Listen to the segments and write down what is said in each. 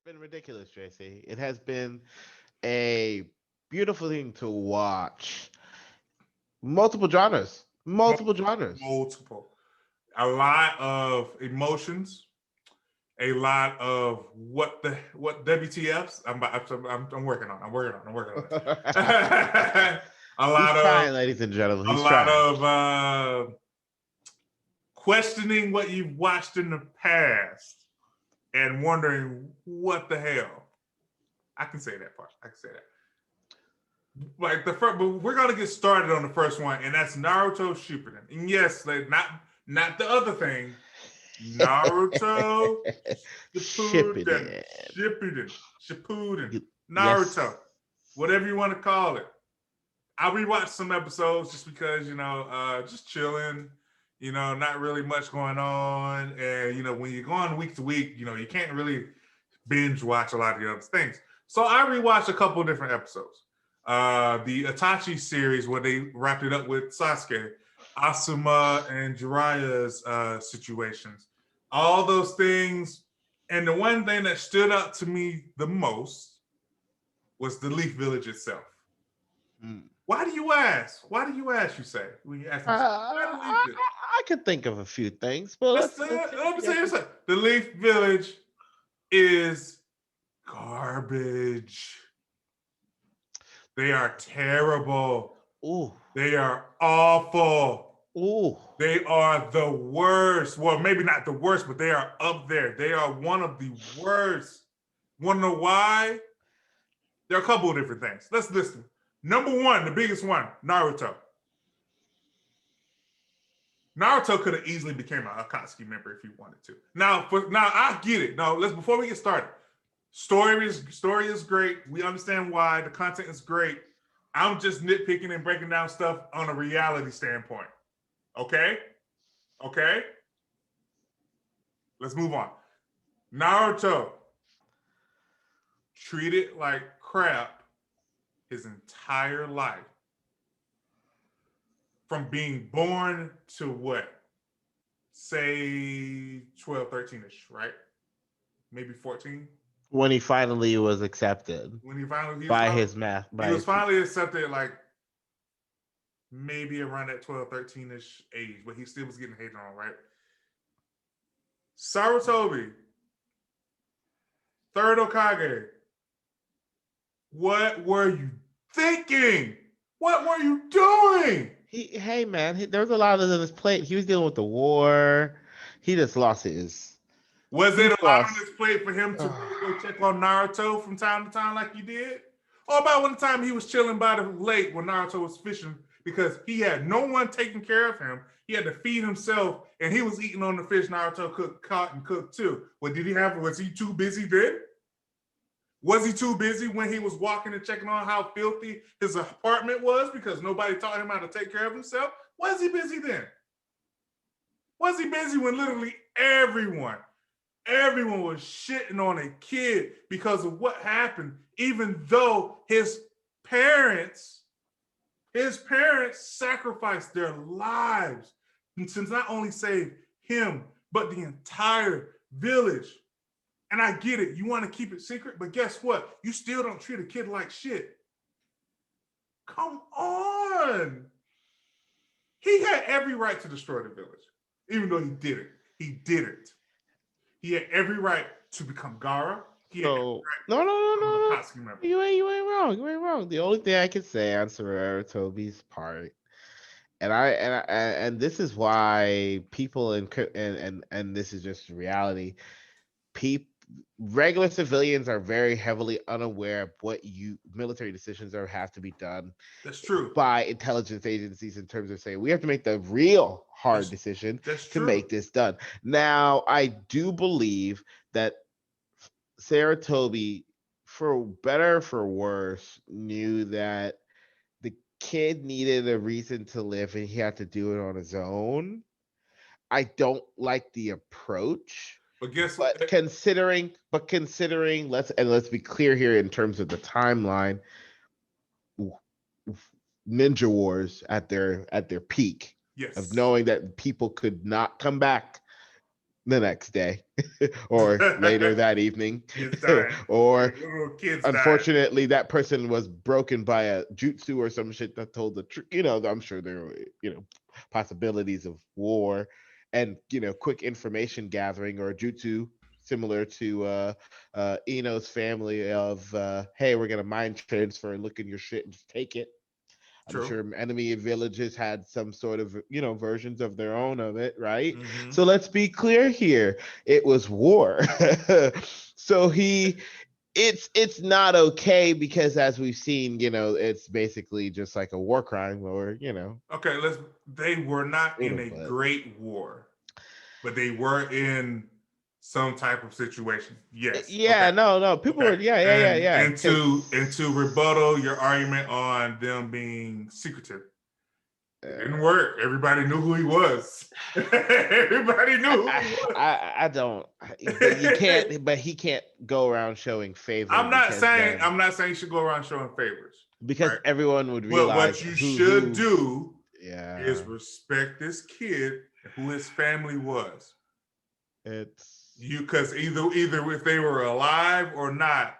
been ridiculous, JC. It has been a beautiful thing to watch. Multiple genres. Multiple genres. Multiple. A lot of emotions, a lot of what WTFs. I'm working on. I'm working on. I'm working on it. a He's lot of trying, ladies and gentlemen. a He's lot trying. of questioning what you've watched in the past and wondering what the hell. I can say that part. I can say that. Like the first, but we're gonna get started on the first one, and that's Naruto Shippuden. And yes, like not the other thing. Naruto Shipping Shippuden, it. Shippuden, Naruto, Yes. whatever you want to call it. I rewatched some episodes just because just chilling. Not really much going on, and when you're going week to week, you can't really binge watch a lot of the other things. So I rewatched a couple of different episodes. The Itachi series where they wrapped it up with Sasuke, Asuma, and Jiraiya's situations. All those things. And the one thing that stood out to me the most was the Leaf Village itself. Mm. Why do you ask? Why do you ask, you say? When you ask me, why the Leaf Village? I could think of a few things, but let's hear Let what me you say got to this. say. The Leaf Village is garbage. They are terrible. Ooh, They are awful. ooh. They are the worst. Well, maybe not the worst, but they are up there. They are one of the worst. Want to know why? There are a couple of different things. Let's list them. Number one, the biggest one, Naruto. Naruto could have easily became a Akatsuki member if he wanted to. Now I get it. Now before we get started, story is great. We understand why the content is great. I'm just nitpicking and breaking down stuff on a reality standpoint. Okay? Okay? Let's move on. Naruto treated like crap his entire life. From being born to what? Say 12, 13-ish, right? Maybe 14. When he finally was accepted When he finally by his math, he by was his finally accepted like maybe around that 12, 13-ish age, but he still was getting hated on, right? Sarutobi, third Okage. What were you thinking? What were you doing? hey man, there was a lot on his plate. He was dealing with the war. He just lost his. Was He it a just lot on lost. his plate for him to really go check on Naruto from time to time like you did? Or about one time he was chilling by the lake when Naruto was fishing because he had no one taking care of him. He had to feed himself, and he was eating on the fish Naruto caught and cooked too. Was he too busy then? Was he too busy when he was walking and checking on how filthy his apartment was because nobody taught him how to take care of himself? Was he busy then? Was he busy when literally everyone was shitting on a kid because of what happened, even though his parents sacrificed their lives to not only save him, but the entire village. And I get it. You want to keep it secret, but guess what? You still don't treat a kid like shit. Come on. He had every right to destroy the village, even though he didn't. He didn't. He had every right to become Gara. He had every So right no, no, no, to become no, an no. Akatsuki member. You ain't wrong. You ain't wrong. The only thing I can say on Soraya Toby's part, and this is why people and this is just reality. People, regular civilians are very heavily unaware of what you military decisions are have to be done That's true. by intelligence agencies in terms of saying we have to make the real hard decision That's to true. make this done. Now, I do believe that Sarah Toby, for better or for worse, knew that the kid needed a reason to live and he had to do it on his own. I don't like the approach, But guess what? but considering let's be clear here in terms of the timeline. Ninja Wars at their peak of Yes. knowing that people could not come back the next day or later that evening. Kids dying. Or Little kids dying. unfortunately that person was broken by a jutsu or some shit that told the truth. I'm sure there were possibilities of war and quick information gathering, or jutsu similar to Ino's family of hey, we're gonna mind transfer and look in your shit and just take it. I'm True. sure enemy villages had some sort of, versions of their own of it, right? Mm-hmm. So let's be clear here. It was war. So it's not okay because as we've seen, it's basically just like a war crime or, Okay, they were not in a but great war, but they were in some type of situation. Yes. yeah, Okay. no, people Okay. were, yeah, because And to rebuttal your argument on them being secretive, it didn't work. Everybody knew who he was. Everybody knew who he was. I don't, but you can't, but he can't go around showing favor because then I'm not saying you should go around showing favors, because right? everyone would But realize what you should who do is yeah, respect this kid and who his family was. it's Because either if they were alive or not,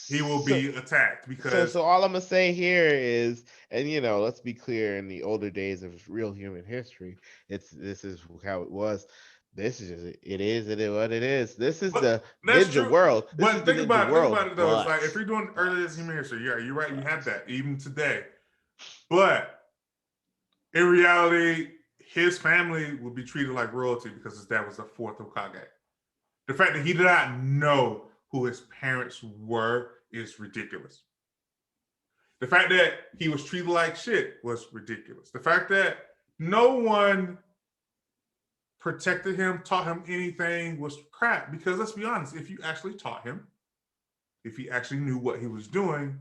he will so be attacked so because so all I'm gonna say here is, and let's be clear, in the older days of real human history, this is how it was. This is just, it is what it is. This is but the that's ninja true. world. This is But the ninja think world, about it though. It's but like if you're doing earlier but human history, yeah, you're right, you have that even today. But in reality, his family would be treated like royalty because his dad was the fourth Hokage. The fact that he did not know who his parents were is ridiculous. The fact that he was treated like shit was ridiculous. The fact that no one protected him, taught him anything was crap. Because let's be honest, if you actually taught him, if he actually knew what he was doing,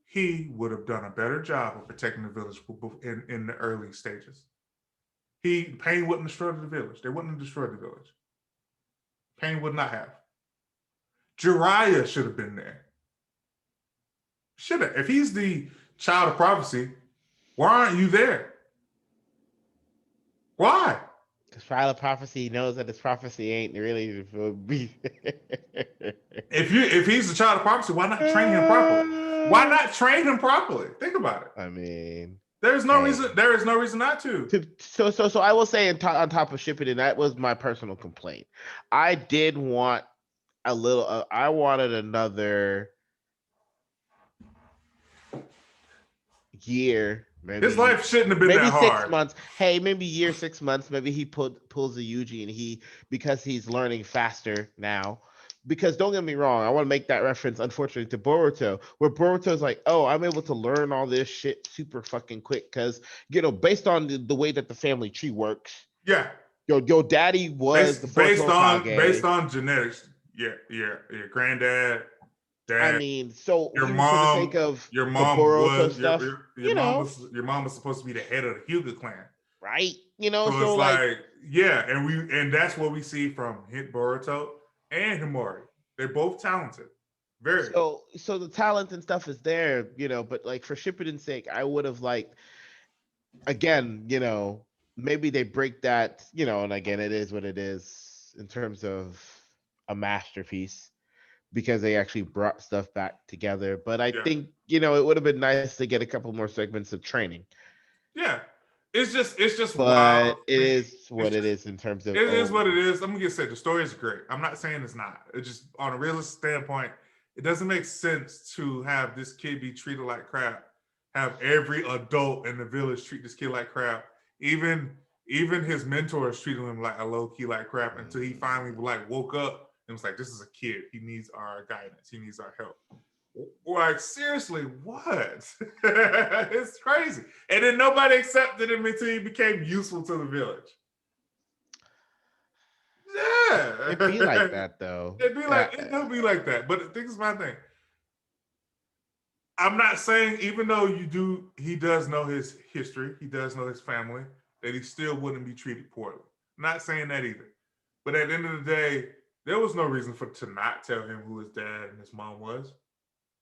he would have done a better job of protecting the village in the early stages. Pain wouldn't destroy the village. They wouldn't have destroyed the village. Pain would not have. Jiraiya should have been there. Should have. If he's the child of prophecy, why aren't you there? Why? because Trial of Prophecy knows that his prophecy ain't really be. If he's the child of prophecy, why not train him properly? Why not train him properly? Think about it. I mean, There's no hey. reason. There is no reason not to. So I will say on top of Shippuden, that was my personal complaint. I did want a little. I wanted another year, His maybe life shouldn't have been maybe that six hard. months. Hey, maybe year 6 months. Maybe he pulls a Yuji, and because he's learning faster now. Because don't get me wrong, I want to make that reference, unfortunately, to Boruto, where Boruto's like, oh, I'm able to learn all this shit super fucking quick because based on the way that the family tree works. Yeah. Your daddy was the fourth Based Hokage. on genetics. Yeah, your granddad, I dad, mean, so your even for the sake mom, of the Boruto stuff, your mom was supposed to be the head of the Hyuga clan. right? So So it's like, like, yeah, and that's what we see from Hit Boruto and Himori. They're both talented. Very. so the talent and stuff is there, but like for Shippuden's sake, I would have liked, again, maybe they break that, and again, it is what it is in terms of a masterpiece because they actually brought stuff back together. But I Yeah. think, it would have been nice to get a couple more segments of training. Yeah. It's just wild. But it is what it is in terms of, It is what it is. I'm gonna say the story is great. I'm not saying it's not. It's just on a realistic standpoint, it doesn't make sense to have this kid be treated like crap. Have every adult in the village treat this kid like crap. Even his mentors treated him like a low key like crap until he finally like woke up and was like, "This is a kid. He needs our guidance. He needs our help." Like, seriously, what? It's crazy. And then nobody accepted him until he became useful to the village. Yeah. It'd be like that though. It'll be like that. But think is my thing. I'm not saying, even though he does know his history, he does know his family, that he still wouldn't be treated poorly. I'm not saying that either. But at the end of the day, there was no reason to not tell him who his dad and his mom was.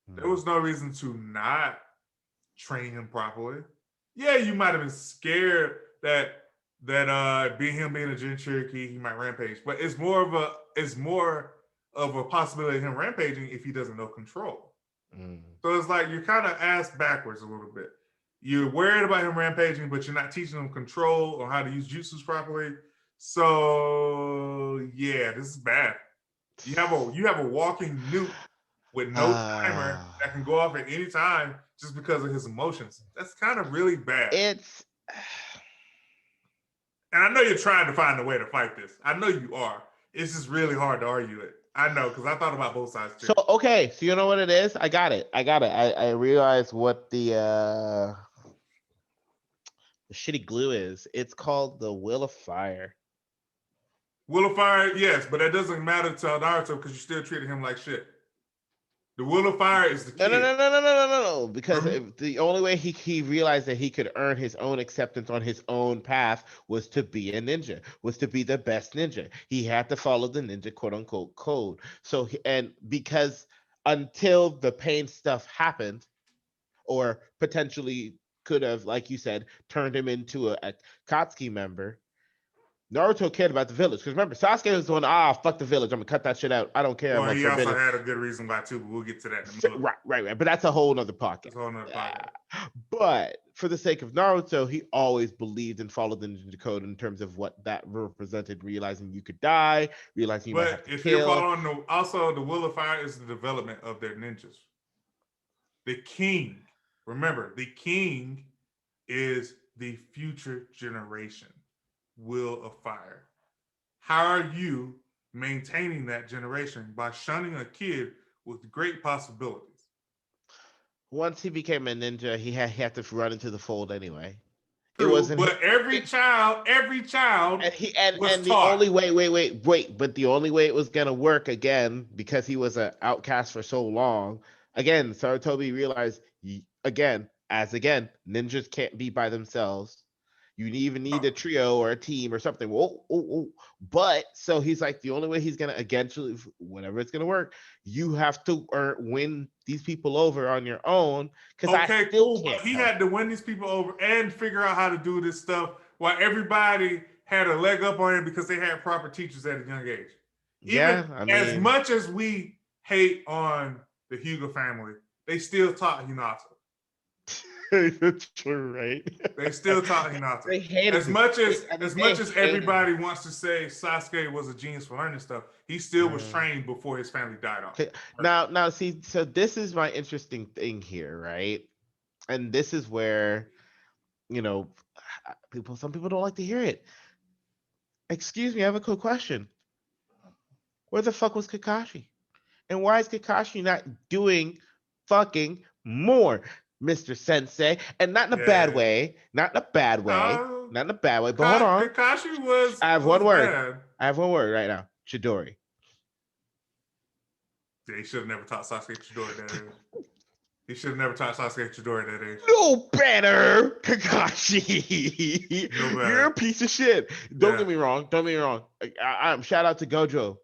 There was no reason to not train him properly. Yeah, you might have been scared that that him being a Jin Cherokee, he might rampage. But it's more of a possibility of him rampaging if he doesn't know control. Mm. So it's like you're kind of ass backwards a little bit. You're worried about him rampaging, but you're not teaching him control or how to use jutsus properly. So yeah, this is bad. You have a walking nuke with no timer that can go off at any time just because of his emotions. That's kind of really bad. It's And I know you're trying to find a way to fight this. I know you are. It's just really hard to argue it. I know because I thought about both sides too. so okay. So you know what it is? I got it. I realized what the shitty glue is. It's called the Will of Fire. Will of Fire, yes, but that doesn't matter to Naruto because you still treated him like shit. The Will of Fire is the No, no, kid. no, no, no, no, no, no, no. Because Mhm. the only way he realized that he could earn his own acceptance on his own path was to be a ninja, was to be the best ninja. He had to follow the ninja quote unquote code. So and because until the pain stuff happened, or potentially could have, like you said, turned him into a Katsuki member, Naruto cared about the village. Because remember, Sasuke was the one, fuck the village. I'm gonna cut that shit out. I don't care. I'm Well, a he also forbidden. had a good reason why too, but we'll get to that in a little bit. Right, right, right. But that's a whole nother podcast. It's a whole nother podcast. But for the sake of Naruto, he always believed and followed the ninja code in terms of what that represented, realizing you could die, realizing you might But have to if you're kill. following also the Will of Fire is the development of their ninjas. The king, remember, the king is the future generation. Will of Fire. How are you maintaining that generation by shunning a kid with great possibilities? Once he became a ninja, he had to run into the fold anyway. It True, wasn't but every child and he was and the only taught. wait, but the only way it was gonna work again, because he was an outcast for so long. Again, Sarutobi realized again, ninjas can't be by themselves. You even need a trio or a team or something. Whoa, oh, oh. But so he's like, the only way he's gonna eventually, whenever it's gonna work, you have to win these people over on your own, because I Okay, still cool, but can't he help had to win these people over and figure out how to do this stuff while everybody had a leg up on him because they had proper teachers at a young age. you. Even Yeah, I as mean, much as we hate on the Hugo family, they still taught Hinata. that's true, right? They still taught Hinata. They hated As him. much They, as I mean, as they much as hated him. everybody wants to say Sasuke was a genius for learning stuff, he still was Mm. trained before his family died off. Okay. Now, see, so this is my interesting thing here, right? And this is where, you know, some people don't like to hear it. Excuse me, I have a quick question. Where the fuck was Kakashi? And why is Kakashi not doing fucking more, Mr. Sensei? And not in a bad Yeah. way, not in a bad way, Uh, not in a bad way. But hold on, Kakashi was I have one was word. bad. I have one word right now. Chidori. Yeah, he should have never taught Sasuke Chidori that age. He should have never taught Sasuke Chidori that age. No better, Kakashi. No You're better. a piece of shit. Don't Yeah. get me wrong. Don't get me wrong. Shout out to Gojo.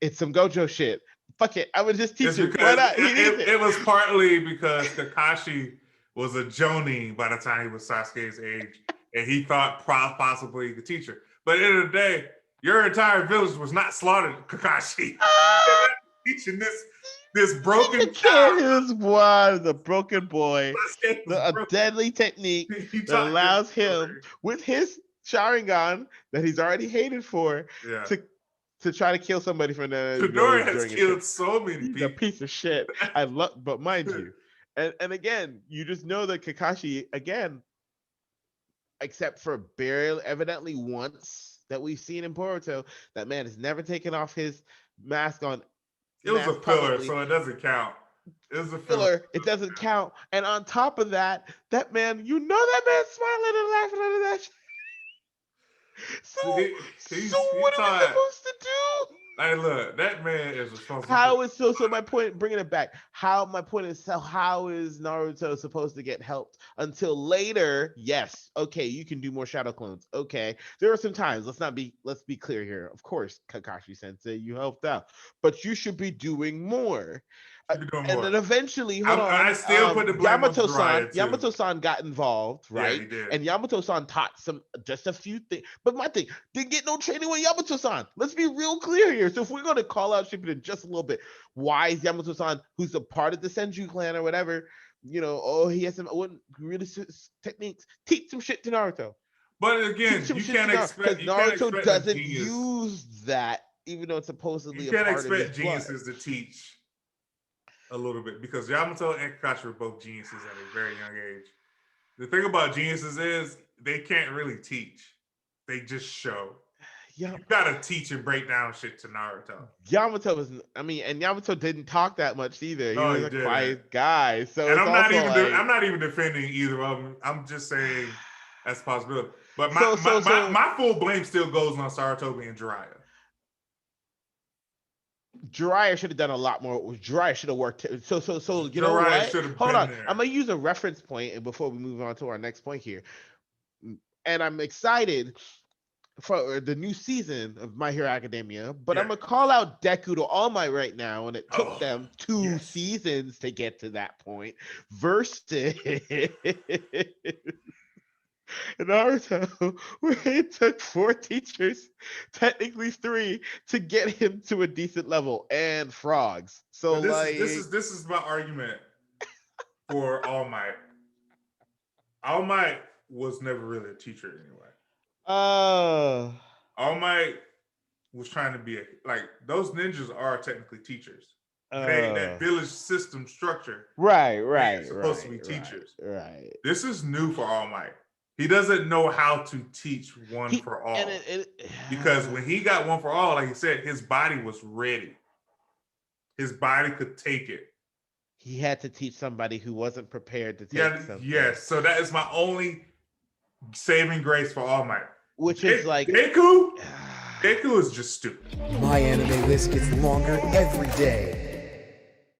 It's some Gojo shit. Fuck it. I would just teach It's him. Why because not? He needs it. it was partly because Kakashi was a Jonin by the time he was Sasuke's age, and he thought possibly he could teach her. But at the end of the day, your entire village was not slaughtered, Kakashi. Ah, Teaching this the broken kid child. who's was a broken boy. Sasuke was A broken. deadly technique He that taught him allows him, Chidori. with his Sharingan that he's already hated for, Yeah. to try to kill somebody from the Chidori village has during a trip. killed so many He's a people. piece of shit. I love, but mind you, and again, you just know that Kakashi, again, except for barely, evidently once that we've seen in Boruto, that man has never taken off his mask on It was a mask filler, publicly. so it doesn't count. It was a filler. Filler, it doesn't count. And on top of that, that man, you know, that man's smiling and laughing under that shit. So, He what are we taught. supposed to do? Hey, look, that man is responsible for. How is so my point, bringing it back, how my point is, so how is Naruto supposed to get helped until later? Yes, okay, you can do more shadow clones. Okay, there are some times, let's be clear here. Of course, Kakashi Sensei, you helped out, but you should be doing more. Should be doing And more. then eventually, hold on. I still put the blame on Jiraiya, too. Yamato-san got involved, Yeah, right? he did. And Yamato-san taught just a few things. But my thing, didn't get no training with Yamato-san. Let's be real clear here. So if we're gonna call out Shippuden just a little bit, why is Yamato-san, who's a part of the Senju clan or whatever, he has some really techniques, teach some shit to Naruto. But again, you can't expect Naruto doesn't genius. use that, even though it's supposedly you can't a part of his expect geniuses to teach a little bit, because Yamato and Kakashi were both geniuses at a very young age. The thing about geniuses is they can't really teach; they just show. You gotta teach and break down shit to Naruto. And Yamato didn't talk that much either. No, he was a quiet guy. So and I'm not even defending either of them. I'm just saying that's a possibility. But my full blame still goes on Sarutobi and Jiraiya. Jiraiya should have done a lot more. Jiraiya should have worked. So you know what? Hold on. I'm gonna use a reference point, and before we move on to our next point here, and I'm excited for the new season of My Hero Academia, but I'm gonna call out Deku to All Might right now, and it took them 2 seasons to get to that point. Versus Naruto, where it took 4 teachers, technically 3, to get him to a decent level, and frogs. So this is my argument for All Might. All Might was never really a teacher anyway. All Might was trying to be those ninjas are technically teachers. That village system structure. Right. Supposed to be teachers. Right. This is new for All Might. He doesn't know how to teach one for all. Because when he got one for all, like he said, his body was ready. His body could take it. He had to teach somebody who wasn't prepared to take something. Yes. So that is my only saving grace for All Might. Which is like Deku is just stupid. My anime list gets longer every day.